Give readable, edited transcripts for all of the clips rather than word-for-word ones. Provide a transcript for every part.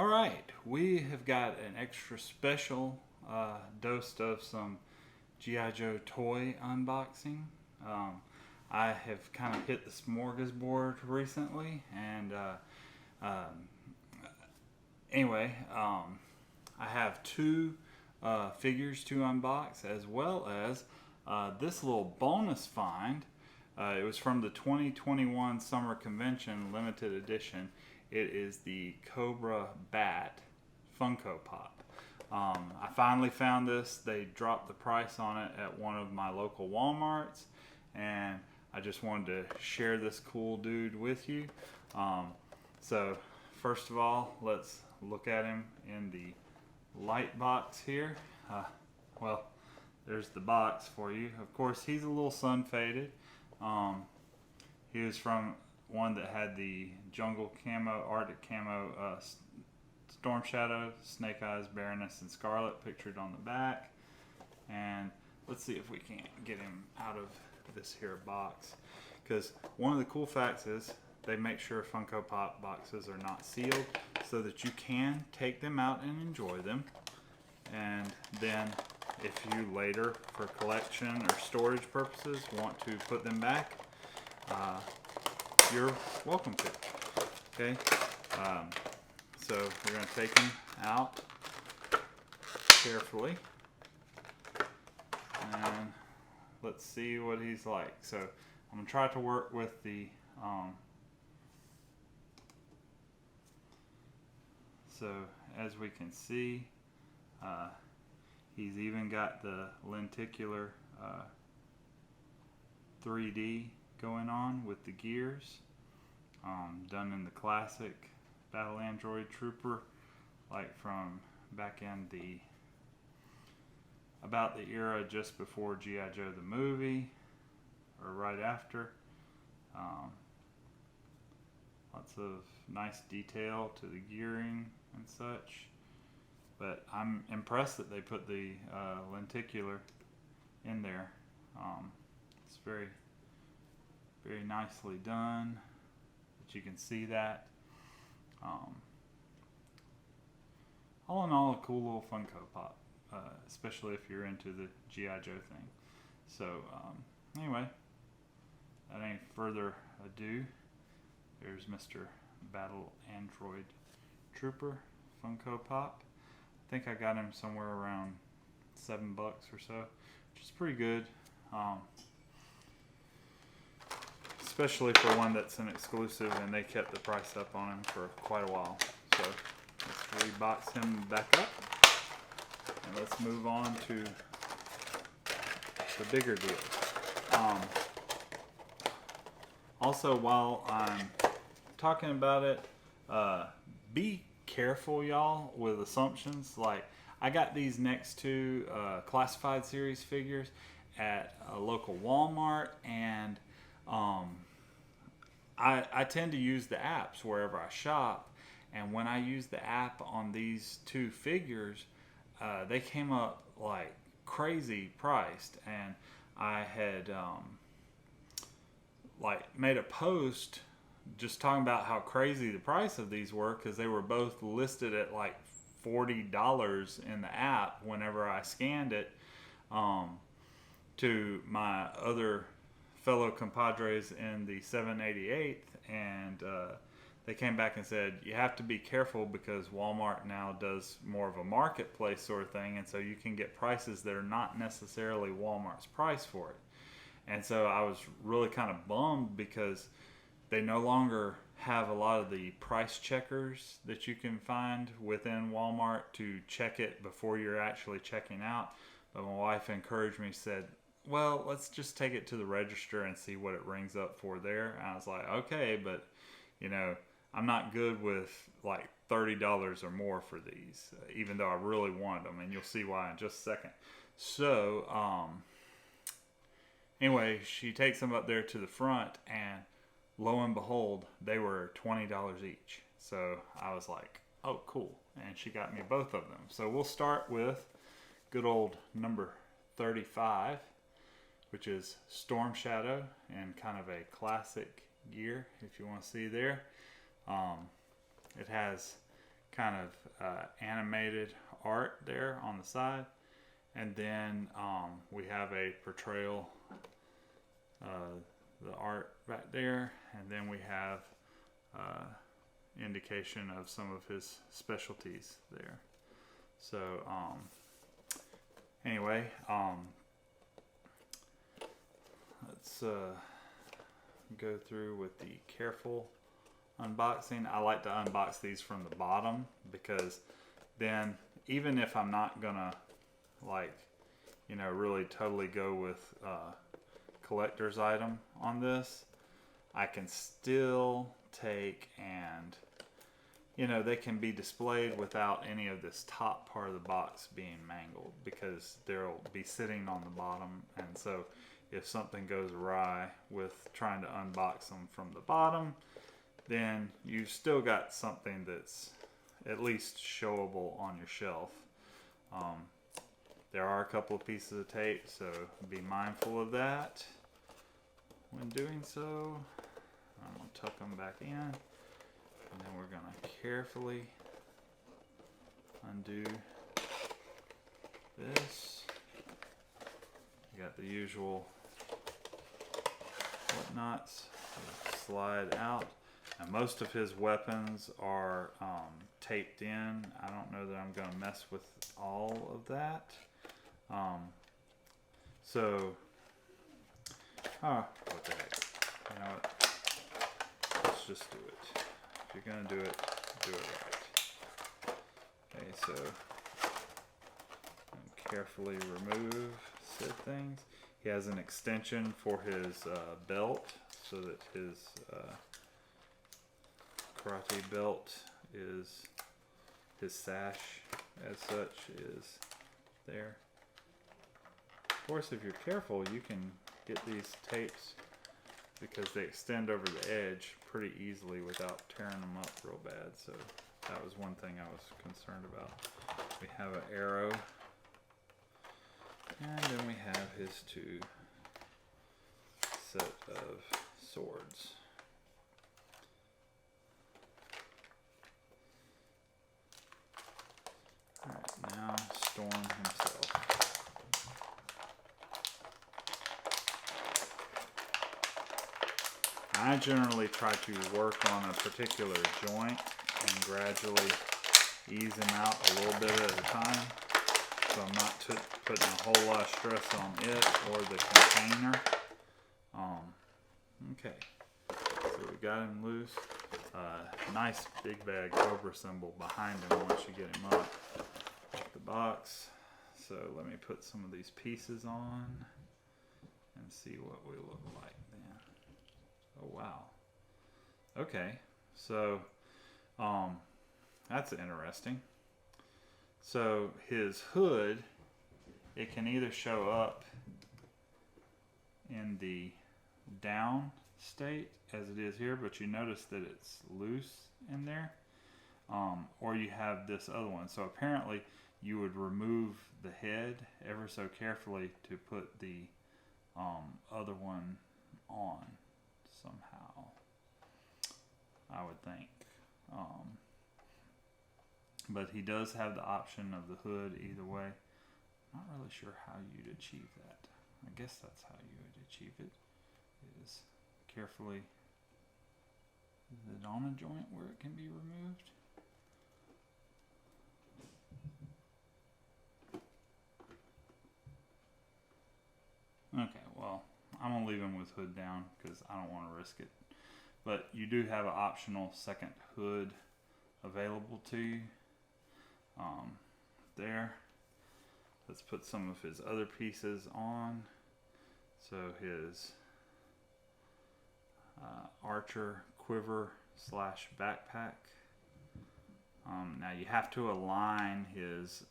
All right, we have got an extra special dose of some G.I. Joe toy unboxing. Um, I have kind of hit the smorgasbord recently, and um, I have two figures to unbox, as well as this little bonus find. It was from the 2021 Summer Convention Limited Edition. It is the Cobra B.A.T Funko Pop. I finally found this. They dropped the price on it at one of my local Wal-Marts, and I just wanted to share this cool dude with you. So first of all, let's look at him in the light box here. Well, there's the box for you. Of course, he's a little sun faded. He was from one that had the jungle camo, Arctic camo, Storm Shadow, Snake Eyes, Baroness, and Scarlet pictured on the back. And let's see if we can't get him out of this here box. Because one of the cool facts is they make sure Funko Pop boxes are not sealed so that you can take them out and enjoy them. And then if you later, for collection or storage purposes, want to put them back, you're welcome to. Okay, so we're going to take him out carefully, and let's see what he's like. So I'm going to try to work with the so as we can see, he's even got the lenticular 3D going on with the gears, done in the classic Battle Android Trooper, like from back in about the era just before G.I. Joe the movie, or right after. Lots of nice detail to the gearing and such. But I'm impressed that they put the lenticular in there. It's very, very nicely done, but you can see that. All in all, a cool little Funko Pop, especially if you're into the G.I. Joe thing. So anyway, without any further ado, there's Mr. Battle Android Trooper Funko Pop. I think I got him somewhere around $7 or so, which is pretty good, especially for one that's an exclusive, and they kept the price up on him for quite a while. So let's rebox him back up, and let's move on to the bigger deal. Also, while I'm talking about it, be careful, y'all, with assumptions. Like, I got these next two classified series figures at a local Walmart, and I tend to use the apps wherever I shop, and when I use the app on these two figures, they came up like crazy priced, and I had like made a post just talking about how crazy the price of these were, because they were both listed at like $40 in the app whenever I scanned it, to my other fellow compadres in the 788th, and they came back and said you have to be careful because Walmart now does more of a marketplace sort of thing, and so you can get prices that are not necessarily Walmart's price for it. And so I was really kind of bummed because they no longer have a lot of the price checkers that you can find within Walmart to check it before you're actually checking out. But my wife encouraged me, said, well, let's just take it to the register and see what it rings up for there. And I was like, okay, but you know, I'm not good with like $30 or more for these, even though I really wanted them, and you'll see why in just a second. So anyway, she takes them up there to the front, and lo and behold, they were $20 each. So I was like, oh, cool. And she got me both of them. So we'll start with good old number 35, which is Storm Shadow in kind of a classic gear, if you want to see there. It has kind of animated art there on the side, and then we have a portrayal, the art back there, and then we have indication of some of his specialties there. So anyway, let's go through with the careful unboxing. I like to unbox these from the bottom, because then even if I'm not gonna, like, you know, really totally go with collector's item on this, I can still take and, you know, they can be displayed without any of this top part of the box being mangled, because they'll be sitting on the bottom. And so if something goes awry with trying to unbox them from the bottom, then you've still got something that's at least showable on your shelf. There are a couple of pieces of tape, so be mindful of that when doing so. I'm going to tuck them back in, and then we're going to carefully undo this. You got the usual whatnots slide out. Now, most of his weapons are taped in. I don't know that I'm going to mess with all of that. What the heck? You know what? Let's just do it. If you're going to do it right. Okay, so carefully remove said things. He has an extension for his belt, so that his karate belt is, his sash as such is there. Of course, if you're careful, you can get these tapes, because they extend over the edge pretty easily without tearing them up real bad. So that was one thing I was concerned about. We have an arrow, and then we have his two set of swords. Alright, now Storm himself. I generally try to work on a particular joint and gradually ease him out a little bit at a time, so I'm not putting a whole lot of stress on it or the container. Okay, so we got him loose. Nice big bag Cobra symbol behind him once you get him up the box. So let me put some of these pieces on and see what we look like then. Oh wow. Okay, so that's interesting. So his hood, it can either show up in the down state as it is here, but you notice that it's loose in there, or you have this other one. So apparently you would remove the head ever so carefully to put the other one on somehow, I would think. But he does have the option of the hood either way. Not really sure how you'd achieve that. I guess that's how you would achieve it, is carefully, is it on a joint where it can be removed? Okay, well, I'm gonna leave him with hood down because I don't want to risk it. But you do have an optional second hood available to you. There. Let's put some of his other pieces on. So his archer quiver slash backpack. Now you have to align his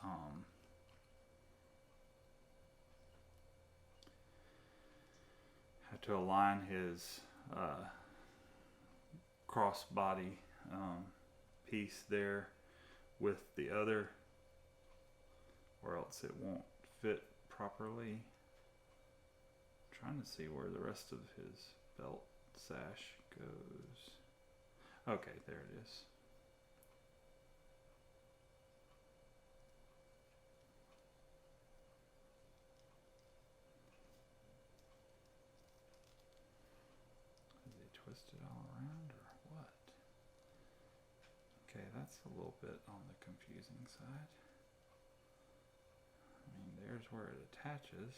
crossbody piece there with the other, or else it won't fit properly. I'm trying to see where the rest of his belt sash goes. Okay, there it is. twist it all around or what? Okay, that's a little bit on the confusing side. I mean, there's where it attaches.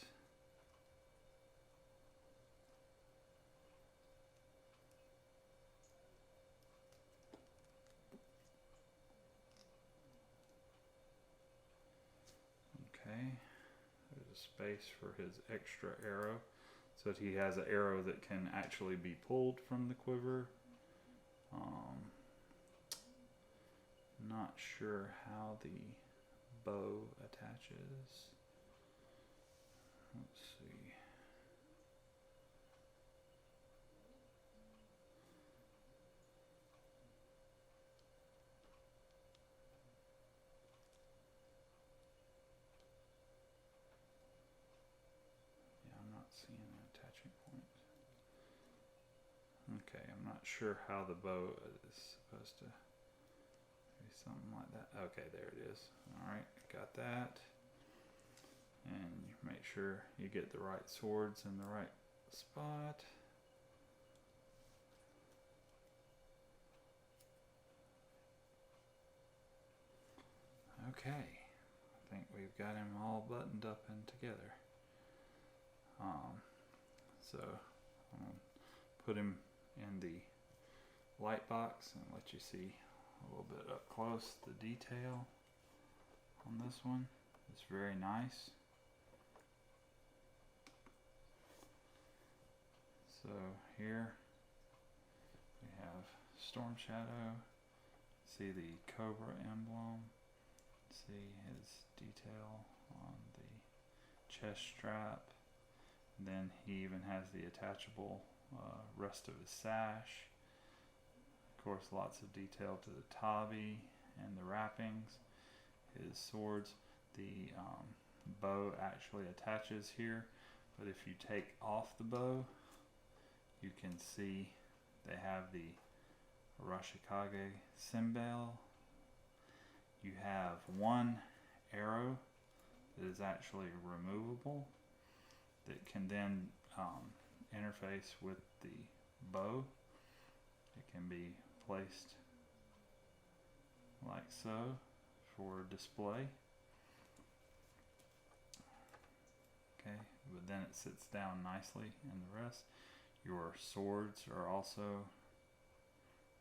Okay, there's a space for his extra arrow so that he has an arrow that can actually be pulled from the quiver. Not sure how the bow attaches. Let's see. Yeah, I'm not seeing an attaching point. Okay, I'm not sure how the bow is supposed to be something like that. Okay, there it is. Alright, got that. And you make sure you get the right swords in the right spot. Okay, I think we've got him all buttoned up and together. So I'm going to put him in the light box and let you see a little bit up close the detail on this one. It's very nice. So here we have Storm Shadow. See the Cobra emblem. See his detail on the chest strap. And then he even has the attachable rest of his sash. Of course, lots of detail to the tabi and the wrappings. His swords, the bow actually attaches here, but if you take off the bow, you can see they have the Arashikage symbol. You have one arrow that is actually removable that can then interface with the bow. It can be placed like so for display. Okay, but then it sits down nicely in the rest. Your swords are also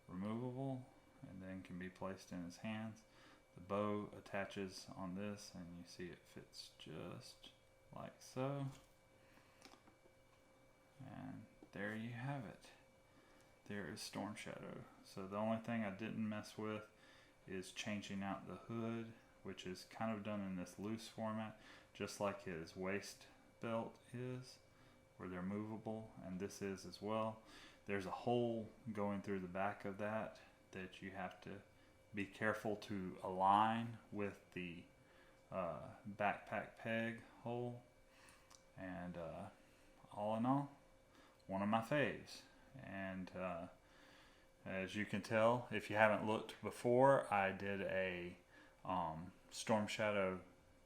removable and then can be placed in his hands. The bow attaches on this and you see it fits just like so. And there you have it. There is Storm Shadow. So the only thing I didn't mess with is changing out the hood, which is kind of done in this loose format, just like his waist belt is, where they're movable, and this is as well. There's a hole going through the back of that you have to be careful to align with the backpack peg hole. And all in all, one of my faves. And as you can tell, if you haven't looked before, I did a Storm Shadow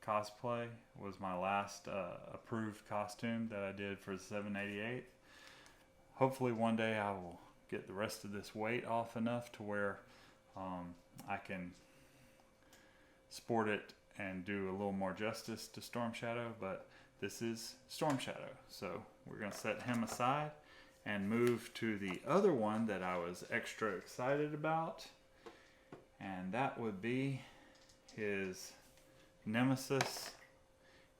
cosplay. Was my last approved costume that I did for the 788. Hopefully one day I will get the rest of this weight off enough to where I can sport it and do a little more justice to Storm Shadow, but this is Storm Shadow. So we're going to set him aside and move to the other one that I was extra excited about, and that would be his nemesis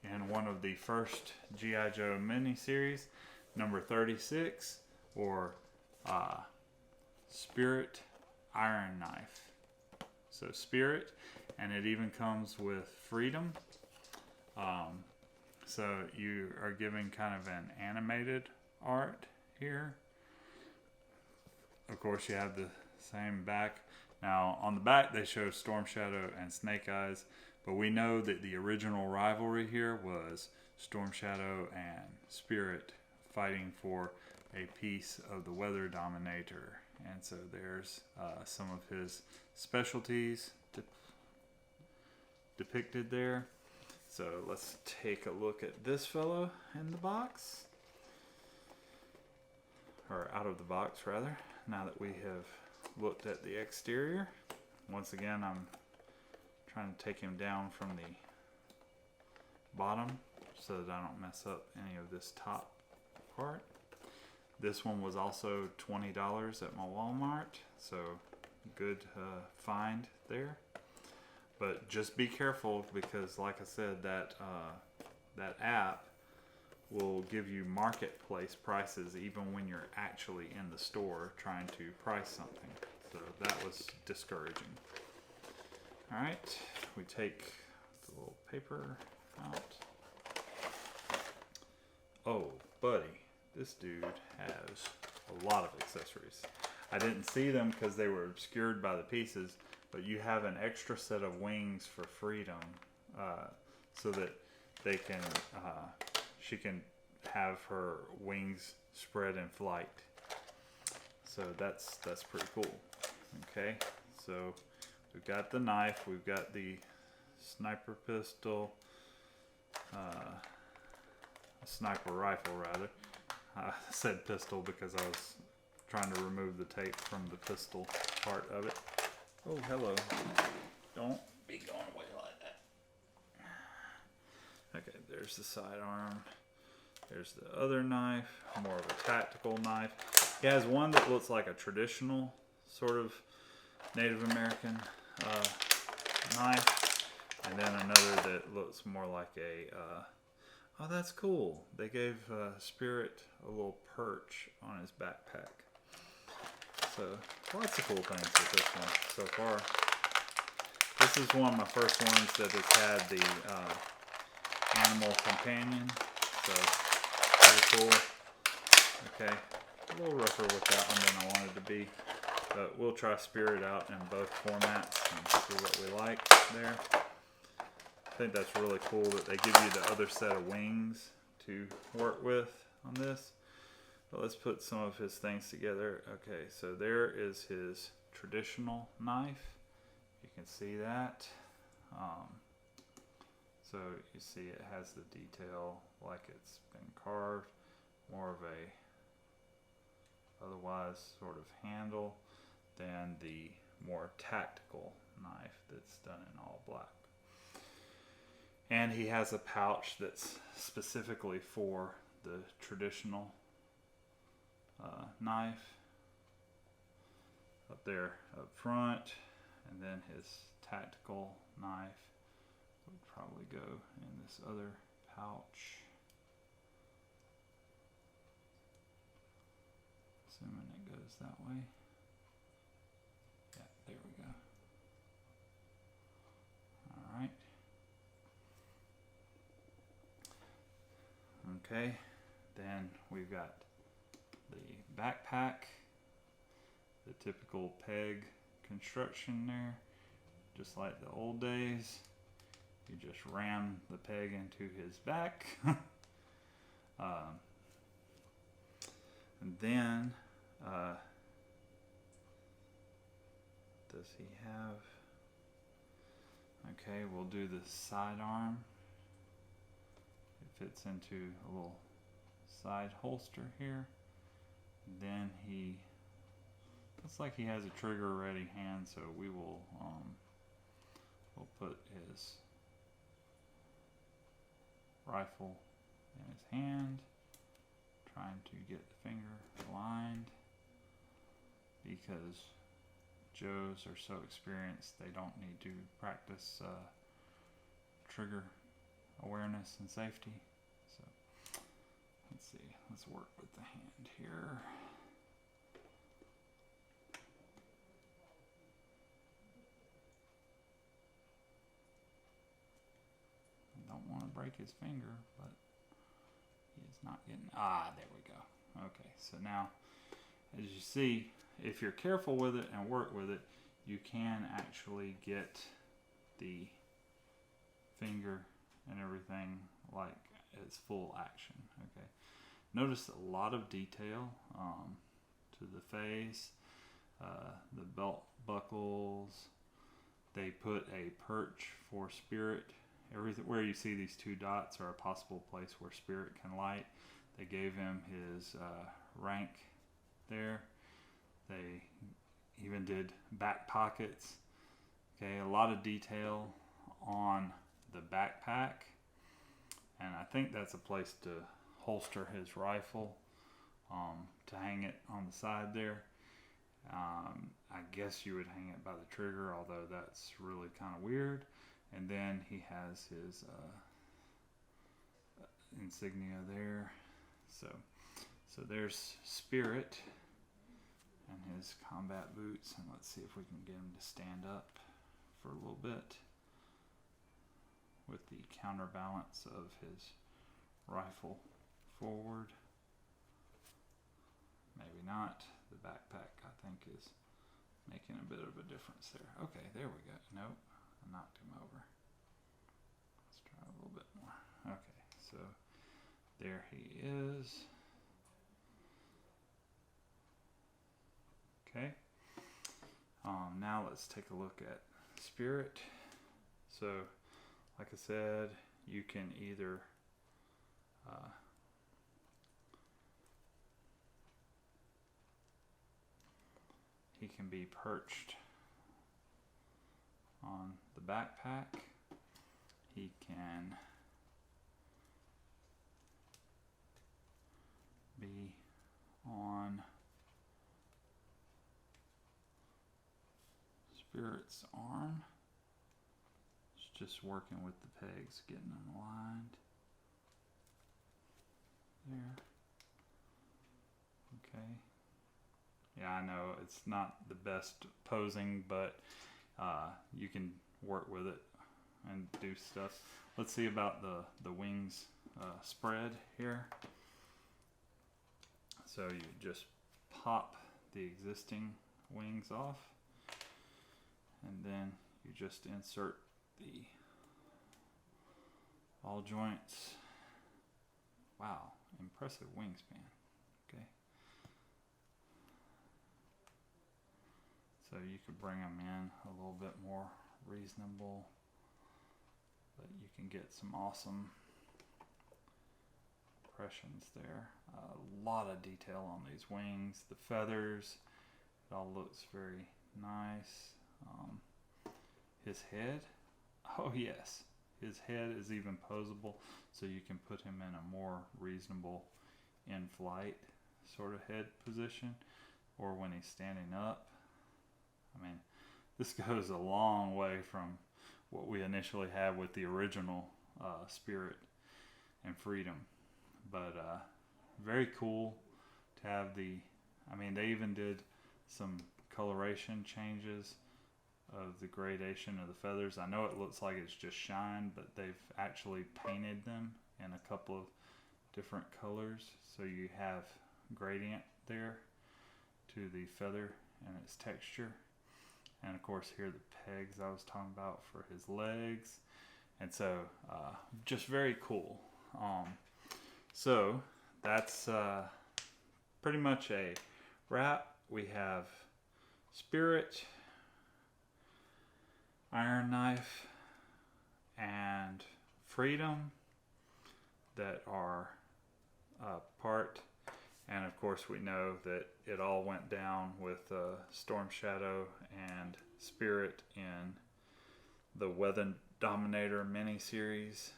in one of the first G.I. Joe miniseries, number 36, or Spirit Iron Knife. So Spirit, and it even comes with Freedom. So you are given kind of an animated art here. Of course, you have the same back. Now on the back they show Storm Shadow and Snake Eyes, but we know that the original rivalry here was Storm Shadow and Spirit fighting for a piece of the Weather Dominator. And so there's some of his specialties depicted there. So let's take a look at this fellow in the box. or out of the box rather, now that we have looked at the exterior. Once again, I'm trying to take him down from the bottom so that I don't mess up any of this top part. This one was also $20 at my Walmart, so good find there. But just be careful, because like I said, that that app will give you marketplace prices even when you're actually in the store trying to price something. So that was discouraging. All right, we take the little paper out. Oh, buddy, this dude has a lot of accessories. I didn't see them because they were obscured by the pieces, but you have an extra set of wings for Freedom, so that they can, she can have her wings spread in flight. So that's pretty cool. Okay, so we've got the knife, we've got the sniper pistol, sniper rifle rather. I said pistol because I was trying to remove the tape from the pistol part of it. Oh, hello. Don't be going away like that. Okay, there's the sidearm. There's the other knife, more of a tactical knife. He has one that looks like a traditional sort of Native American knife, and then another that looks more like a oh, that's cool. They gave Spirit a little perch on his backpack. So lots of cool things with this one so far. This is one of my first ones that has had the animal companion. So pretty cool. Okay, a little rougher with that one than I wanted to be. But we'll try Spirit out in both formats and see what we like there. I think that's really cool that they give you the other set of wings to work with on this. But let's put some of his things together. Okay, so there is his traditional knife. You can see that. So you see it has the detail like it's been carved. More of a otherwise sort of handle than the more tactical knife that's done in all black. And he has a pouch that's specifically for the traditional knife up there up front, and then his tactical knife would probably go in this other pouch, assuming it goes that way. Yeah, there we go. All right. Okay, then we've got the backpack, the typical peg construction there, just like the old days. You just ram the peg into his back. And then, does he have, okay, we'll do the sidearm. It fits into a little side holster here. Then he looks like he has a trigger ready hand, so we will we'll put his rifle in his hand, trying to get the finger aligned, because Joes are so experienced they don't need to practice trigger awareness and safety. So let's see, let's work with the hand here. I don't want to break his finger, but he is not getting, there we go. Okay, so now as you see, if you're careful with it and work with it, you can actually get the finger and everything like it's full action. Okay, notice a lot of detail to the face, the belt buckles. They put a perch for Spirit. Everywhere you see these two dots are a possible place where Spirit can light. They gave him his rank there. They even did back pockets. Okay, a lot of detail on the backpack, and I think that's a place to holster his rifle, to hang it on the side there. I guess you would hang it by the trigger, although that's really kind of weird. And then he has his insignia there. So there's Spirit and his combat boots. And let's see if we can get him to stand up for a little bit with the counterbalance of his rifle forward. Maybe not. The backpack, I think, is making a bit of a difference there. Okay, there we go. Nope, I knocked him over. Let's try a little bit more. Okay, so there he is. Okay. Now let's take a look at Spirit. So, like I said, you can either he can be perched on the backpack. He can be on Spirit's arm. It's just working with the pegs, getting them aligned. There. Okay. Yeah, I know it's not the best posing, but you can work with it and do stuff. Let's see about the wings spread here. So you just pop the existing wings off, and then you just insert the ball joints. Wow, impressive wingspan. Okay. So you could bring them in a little bit more reasonable, but you can get some awesome impressions there. A lot of detail on these wings, the feathers, it all looks very nice. His head, oh yes, his head is even posable, so you can put him in a more reasonable in-flight sort of head position, or when he's standing up. I mean, this goes a long way from what we initially had with the original Spirit and Freedom. But very cool to have the, I mean, they even did some coloration changes of the gradation of the feathers. I know it looks like it's just shine, but they've actually painted them in a couple of different colors. So you have gradient there to the feather and its texture. And of course here are the pegs I was talking about for his legs. And so just very cool. So that's pretty much a wrap. We have Spirit, Iron Knife, and Freedom that are part. And of course we know that it all went down with Storm Shadow and Spirit in the Weather Dominator miniseries.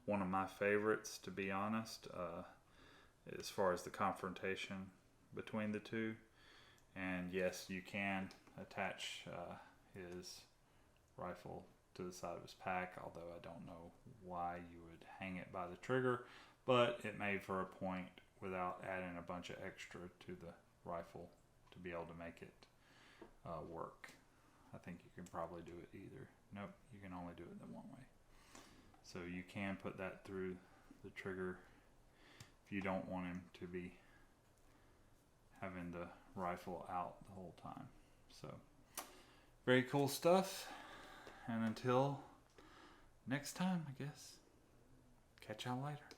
One of my favorites, to be honest, as far as the confrontation between the two. And yes, you can attach his rifle to the side of his pack, although I don't know why you would hang it by the trigger, but it made for a point without adding a bunch of extra to the rifle to be able to make it work. I think you can probably do it either. Nope, you can only do it the one way. So you can put that through the trigger if you don't want him to be having the rifle out the whole time. So very cool stuff. And until next time, I guess, catch y'all later.